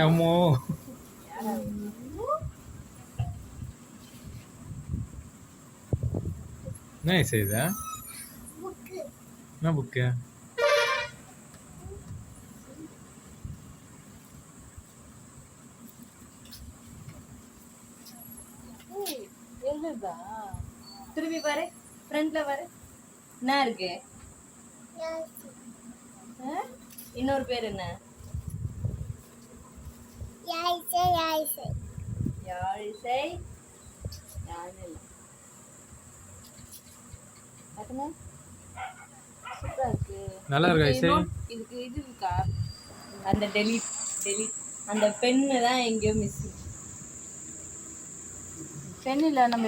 அம்மோ என்ன செய்தா என்ன புக்கு எழுதுதா திரும்பி பாரு ஃப்ரண்ட்ல பாரு என்ன இருக்கு இன்னொரு பேர் என்ன யாழிசை சூப்பரா இருக்கு நல்லா இருக்கா இசை இதுக்கு இது இருக்கா அந்த டெலிட் அந்த பென்னு தான் எங்கேயோ மிஸ் பென் இல்லை நம்ம